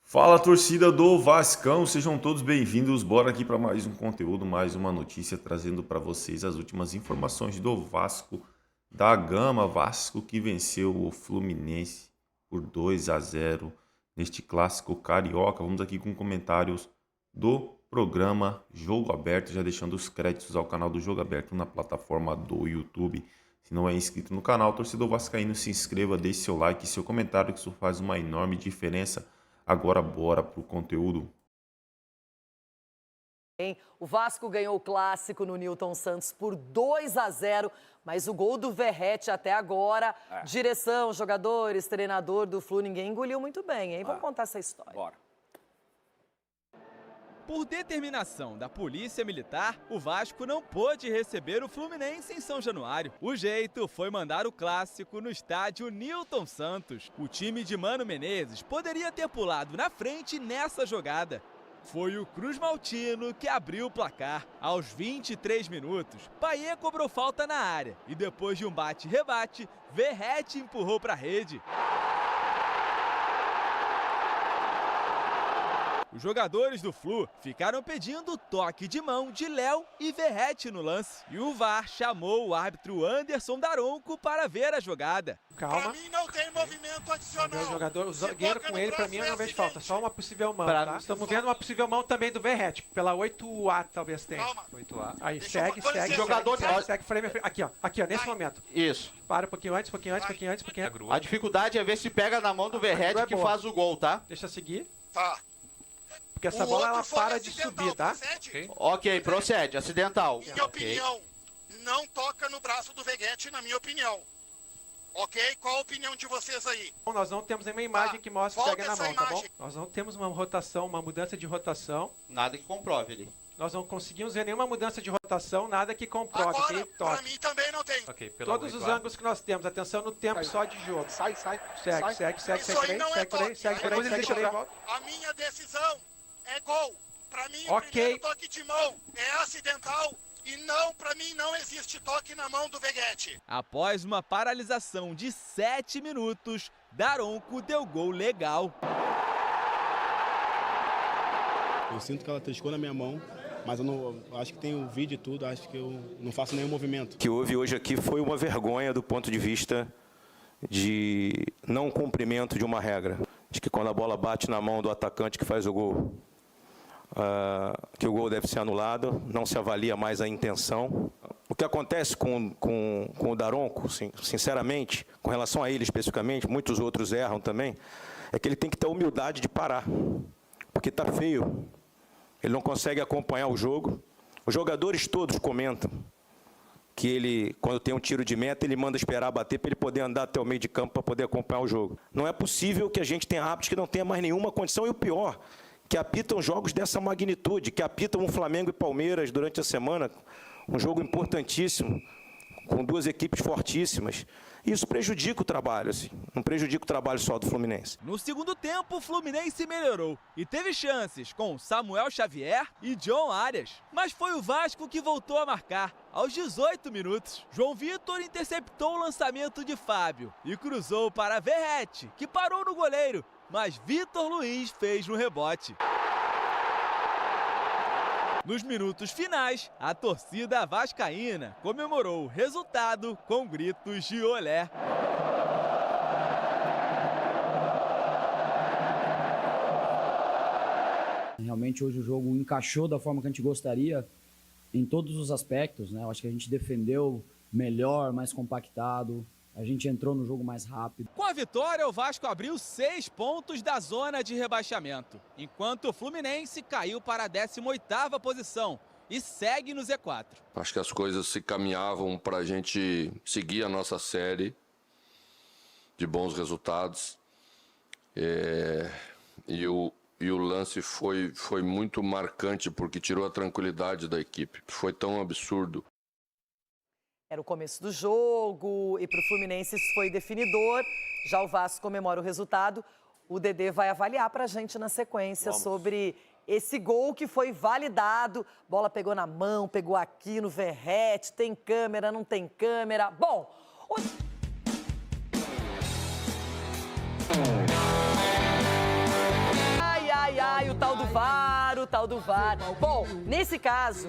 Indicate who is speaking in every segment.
Speaker 1: Fala, torcida do Vascão, sejam todos bem-vindos. Bora aqui para mais um conteúdo, mais uma notícia, trazendo para vocês as últimas informações do Vasco da Gama. Vasco que venceu o Fluminense por 2-0 neste clássico carioca. Vamos aqui com comentários do programa Jogo Aberto, já deixando os créditos ao canal do Jogo Aberto na plataforma do YouTube. Se não é inscrito no canal, torcedor vascaíno, se inscreva, deixe seu like e seu comentário, que isso faz uma enorme diferença. Agora bora pro conteúdo.
Speaker 2: O Vasco ganhou o clássico no Newton Santos por 2-0, mas o gol do Verratti até agora, direção, jogadores, treinador do Flu, ninguém engoliu muito bem, hein? Vamos contar essa história.
Speaker 3: Bora. Por determinação da Polícia Militar, o Vasco não pôde receber o Fluminense em São Januário. O jeito foi mandar o clássico no estádio Newton Santos. O time de Mano Menezes poderia ter pulado na frente nessa jogada. Foi o Cruz Maltino que abriu o placar. Aos 23 minutos, Payet cobrou falta na área e depois de um bate-rebate, Verratti empurrou para a rede. Os jogadores do Flu ficaram pedindo toque de mão de Léo e Verratti no lance. E o VAR chamou o árbitro Anderson Daronco para ver a jogada.
Speaker 4: Calma.
Speaker 5: Pra mim não tem movimento adicional.
Speaker 4: O jogador, o zagueiro com ele, pra mim, eu não vejo falta. Só uma possível mão,
Speaker 6: Pra
Speaker 4: tá?
Speaker 6: mim,
Speaker 4: Estamos vendo uma possível mão também do Verratti. Pela 8A talvez tenha.
Speaker 5: Calma.
Speaker 6: 8A.
Speaker 4: Aí,
Speaker 5: Deixa eu-
Speaker 4: segue,
Speaker 5: com
Speaker 4: segue,
Speaker 5: licença.
Speaker 6: Jogador-
Speaker 4: segue, frame. Aqui, ó, nesse
Speaker 5: Vai.
Speaker 4: momento.
Speaker 6: Isso.
Speaker 4: Para um pouquinho antes.
Speaker 6: A dificuldade é ver se pega na mão do Verratti
Speaker 4: É
Speaker 6: que
Speaker 4: boa.
Speaker 6: faz o gol, tá?
Speaker 4: Deixa eu seguir.
Speaker 5: Tá.
Speaker 4: Porque essa
Speaker 5: O
Speaker 4: bola, ela
Speaker 5: outro foi
Speaker 4: para de
Speaker 5: acidental,
Speaker 4: subir, tá?
Speaker 5: procede?
Speaker 6: Ok, procede. Acidental.
Speaker 5: Minha opinião, não toca no braço do Veguete, na minha opinião. Ok? Qual a opinião de vocês aí?
Speaker 4: Bom, nós não temos nenhuma imagem que mostre que
Speaker 5: volta
Speaker 4: pega na
Speaker 5: essa
Speaker 4: mão, tá bom?
Speaker 5: imagem.
Speaker 4: Nós não temos uma rotação, uma mudança de rotação.
Speaker 6: Nada que comprove ali.
Speaker 4: Nós não conseguimos ver nenhuma mudança de rotação, nada que comprove,
Speaker 5: Agora,
Speaker 4: tem
Speaker 5: pra
Speaker 4: toque.
Speaker 5: mim também não tem.
Speaker 4: Todos os ângulos que nós temos, atenção no tempo só de jogo.
Speaker 7: Sai.
Speaker 4: Segue
Speaker 5: Isso aí não é toque.
Speaker 4: segue por aí, volta.
Speaker 5: A minha decisão é gol. Pra mim,
Speaker 4: Ok.
Speaker 5: o primeiro toque de mão é acidental e não, pra mim, não existe toque na mão do Veguete.
Speaker 3: Após uma paralisação de 7 minutos, Daronco deu gol legal.
Speaker 8: Eu sinto que ela triscou na minha mão, mas eu não acho que tem o vídeo e tudo, acho que eu não faço nenhum movimento.
Speaker 9: O que houve hoje aqui foi uma vergonha do ponto de vista de não cumprimento de uma regra, de que quando a bola bate na mão do atacante que faz o gol, que o gol deve ser anulado, não se avalia mais a intenção. O que acontece com o Daronco, sinceramente, com relação a ele especificamente, muitos outros erram também, é que ele tem que ter a humildade de parar, porque está feio. Ele não consegue acompanhar o jogo. Os jogadores todos comentam que ele, quando tem um tiro de meta, ele manda esperar bater para ele poder andar até o meio de campo para poder acompanhar o jogo. Não é possível que a gente tenha árbitros que não tenha mais nenhuma condição, e o pior, que apitam jogos dessa magnitude, que apitam um Flamengo e Palmeiras durante a semana, um jogo importantíssimo, com duas equipes fortíssimas. Isso prejudica o trabalho, assim, não prejudica o trabalho só do Fluminense.
Speaker 3: No segundo tempo, o Fluminense melhorou e teve chances com Samuel Xavier e John Arias. Mas foi o Vasco que voltou a marcar aos 18 minutos. João Vitor interceptou o lançamento de Fábio e cruzou para Verratti, que parou no goleiro, mas Vitor Luiz fez no rebote. Nos minutos finais, a torcida vascaína comemorou o resultado com gritos de olé.
Speaker 10: Realmente hoje o jogo encaixou da forma que a gente gostaria em todos os aspectos, né? Eu acho que a gente defendeu melhor, mais compactado, a gente entrou no jogo mais rápido.
Speaker 3: Com a vitória, o Vasco abriu 6 pontos da zona de rebaixamento, enquanto o Fluminense caiu para a 18ª posição e segue no Z4.
Speaker 11: Acho que as coisas se caminhavam para a gente seguir a nossa série de bons resultados. E o lance foi muito marcante porque tirou a tranquilidade da equipe. Foi tão absurdo.
Speaker 2: Era o começo do jogo e para o Fluminense isso foi definidor. Já o Vasco comemora o resultado. O Dedê vai avaliar para a gente na sequência sobre esse gol que foi validado. Bola pegou na mão, pegou aqui no Verratti, tem câmera, não tem câmera. Bom, o tal do VAR. Bom, nesse caso,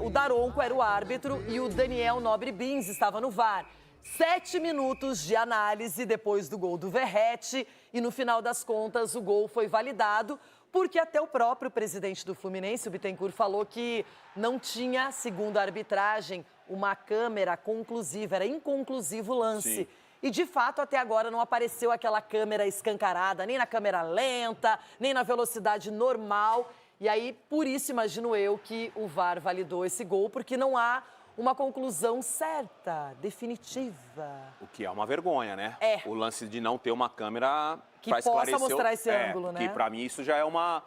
Speaker 2: o Daronco era o árbitro e o Daniel Nobre Bins estava no VAR. 7 minutos de análise depois do gol do Verratti e no final das contas o gol foi validado porque até o próprio presidente do Fluminense, o Bittencourt, falou que não tinha, segundo a arbitragem, uma câmera conclusiva, era inconclusivo o lance. Sim. E, de fato, até agora não apareceu aquela câmera escancarada, nem na câmera lenta, nem na velocidade normal. E aí, por isso, imagino eu, que o VAR validou esse gol, porque não há uma conclusão certa, definitiva.
Speaker 7: O que é uma vergonha, né?
Speaker 2: É.
Speaker 7: O lance de não ter uma câmera
Speaker 2: que possa mostrar esse ângulo, né?
Speaker 7: Que, pra mim, isso já é uma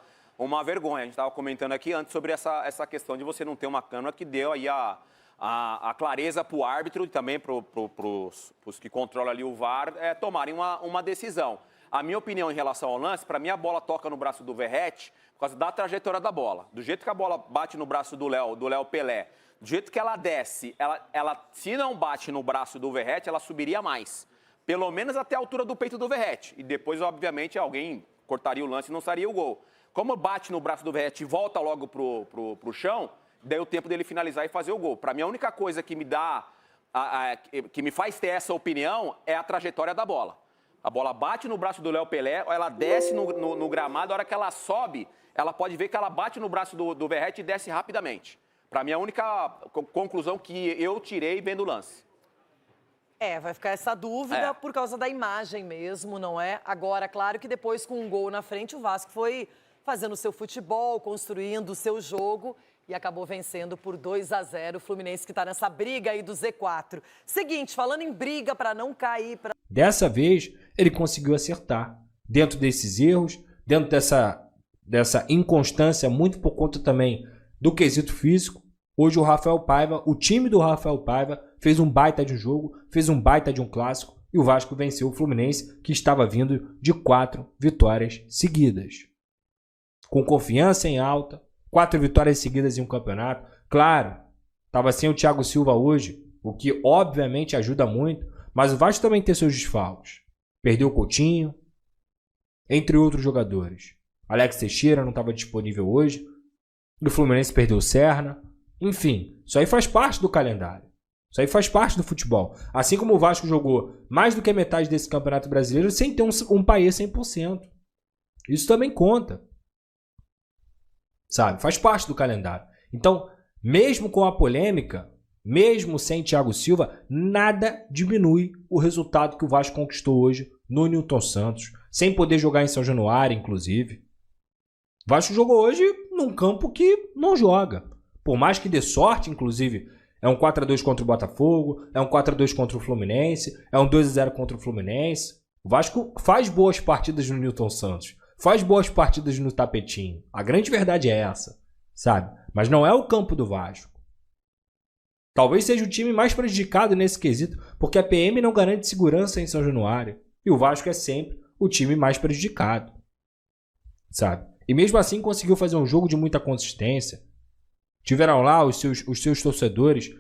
Speaker 7: vergonha. A gente estava comentando aqui antes sobre essa questão de você não ter uma câmera que deu aí a clareza para o árbitro e também para os que controlam ali o VAR tomarem uma decisão. A minha opinião em relação ao lance, para mim a bola toca no braço do Verratti por causa da trajetória da bola. Do jeito que a bola bate no braço do Léo Pelé, do jeito que ela desce, ela se não bate no braço do Verratti, ela subiria mais. Pelo menos até a altura do peito do Verratti. E depois, obviamente, alguém cortaria o lance e não sairia o gol. Como bate no braço do Verratti e volta logo pro chão, daí o tempo dele finalizar e fazer o gol. Para mim, a única coisa que me dá, que me faz ter essa opinião é a trajetória da bola. A bola bate no braço do Léo Pelé, ela desce no gramado, a hora que ela sobe, ela pode ver que ela bate no braço do Verratti e desce rapidamente. Para mim, a única conclusão que eu tirei vendo o lance.
Speaker 2: Vai ficar essa dúvida por causa da imagem mesmo, não é? Agora, claro que depois, com um gol na frente, o Vasco foi fazendo o seu futebol, construindo o seu jogo e acabou vencendo por 2-0 o Fluminense, que está nessa briga aí do Z4. Seguinte, falando em briga para não cair...
Speaker 12: Dessa vez, ele conseguiu acertar. Dentro desses erros, dentro dessa inconstância, muito por conta também do quesito físico, hoje o time do Rafael Paiva fez um baita de um jogo, fez um baita de um clássico e o Vasco venceu o Fluminense, que estava vindo de 4 vitórias seguidas. Com confiança em alta, 4 vitórias seguidas em um campeonato. Claro, estava sem o Thiago Silva hoje, o que obviamente ajuda muito, mas o Vasco também tem seus desfalques. Perdeu o Coutinho, entre outros jogadores. Alex Teixeira não estava disponível hoje, o Fluminense perdeu o Serna. Enfim, isso aí faz parte do calendário. Isso aí faz parte do futebol. Assim como o Vasco jogou mais do que a metade desse Campeonato Brasileiro sem ter um país 100%. Isso também conta. Sabe? Faz parte do calendário. Então, mesmo com a polêmica, mesmo sem Thiago Silva, nada diminui o resultado que o Vasco conquistou hoje no Newton Santos. Sem poder jogar em São Januário, inclusive. O Vasco jogou hoje num campo que não joga. Por mais que dê sorte, inclusive, é um 4-2 contra o Botafogo, é um 4-2 contra o Fluminense, é um 2-0 contra o Fluminense. O Vasco faz boas partidas no Newton Santos, faz boas partidas no Tapetinho. A grande verdade é essa, sabe? Mas não é o campo do Vasco. Talvez seja o time mais prejudicado nesse quesito, porque a PM não garante segurança em São Januário. E o Vasco é sempre o time mais prejudicado, sabe? E mesmo assim conseguiu fazer um jogo de muita consistência. Tiveram lá os seus torcedores,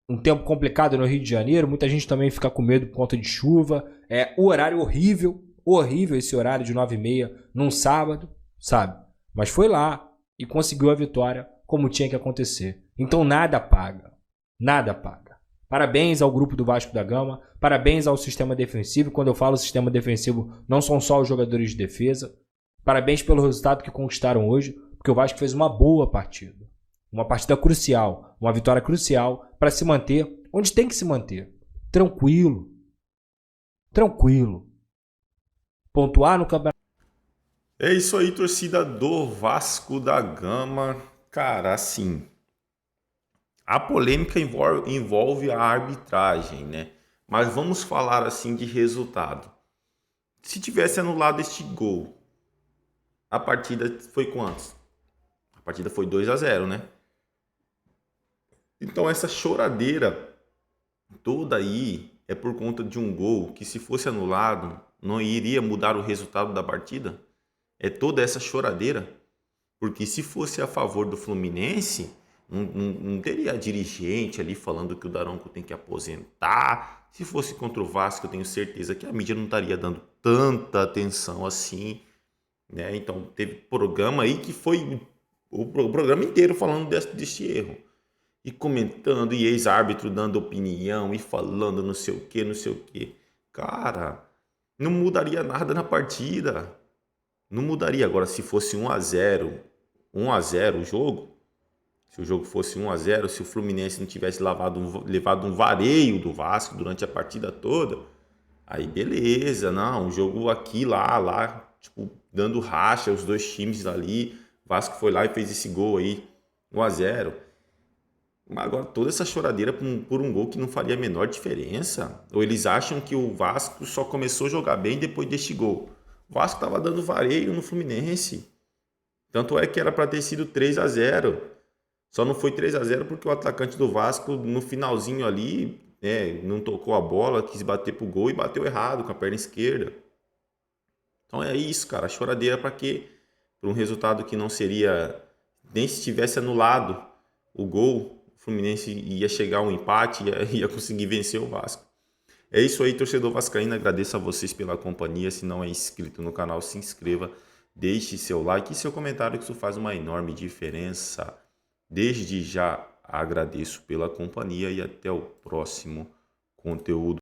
Speaker 12: um tempo complicado no Rio de Janeiro, muita gente também fica com medo por conta de chuva. O horário horrível esse horário de 9h30 num sábado, sabe? Mas foi lá e conseguiu a vitória como tinha que acontecer. Então nada paga, nada paga. Parabéns ao grupo do Vasco da Gama, parabéns ao sistema defensivo. Quando eu falo sistema defensivo, não são só os jogadores de defesa. Parabéns pelo resultado que conquistaram hoje, porque o Vasco fez uma boa partida. Uma partida crucial, uma vitória crucial para se manter onde tem que se manter. Tranquilo. Tranquilo. Pontuar no campeonato.
Speaker 1: É isso aí, torcida do Vasco da Gama. Cara, assim, a polêmica envolve a arbitragem, né? Mas vamos falar assim de resultado. Se tivesse anulado este gol, a partida foi quantos? A partida foi 2-0, né? Então essa choradeira toda aí é por conta de um gol que, se fosse anulado, não iria mudar o resultado da partida? É toda essa choradeira? Porque se fosse a favor do Fluminense, não teria dirigente ali falando que o Daronco tem que aposentar. Se fosse contra o Vasco, eu tenho certeza que a mídia não estaria dando tanta atenção assim, né? Então teve programa aí que foi o programa inteiro falando deste erro. E comentando, e ex-árbitro dando opinião, e falando não sei o que, não sei o que. Cara, não mudaria nada na partida. Não mudaria. Agora, se fosse 1-0 o jogo, se o jogo fosse 1-0, se o Fluminense não tivesse levado um vareio do Vasco durante a partida toda, aí beleza, não, o jogo aqui, lá, tipo, dando racha, os dois times ali, o Vasco foi lá e fez esse gol aí, 1-0. Mas agora toda essa choradeira por um gol que não faria a menor diferença, ou eles acham que o Vasco só começou a jogar bem depois deste gol. O Vasco estava dando vareio no Fluminense, tanto é que era para ter sido 3-0. Só não foi 3-0 porque o atacante do Vasco, no finalzinho ali, não tocou a bola, quis bater pro gol e bateu errado com a perna esquerda. Então é isso, cara. A choradeira para quê? Para um resultado que não seria... Nem se tivesse anulado o gol, o Fluminense ia chegar a um empate e ia conseguir vencer o Vasco. É isso aí, torcedor vascaíno. Agradeço a vocês pela companhia. Se não é inscrito no canal, se inscreva. Deixe seu like e seu comentário, que isso faz uma enorme diferença. Desde já agradeço pela companhia e até o próximo conteúdo.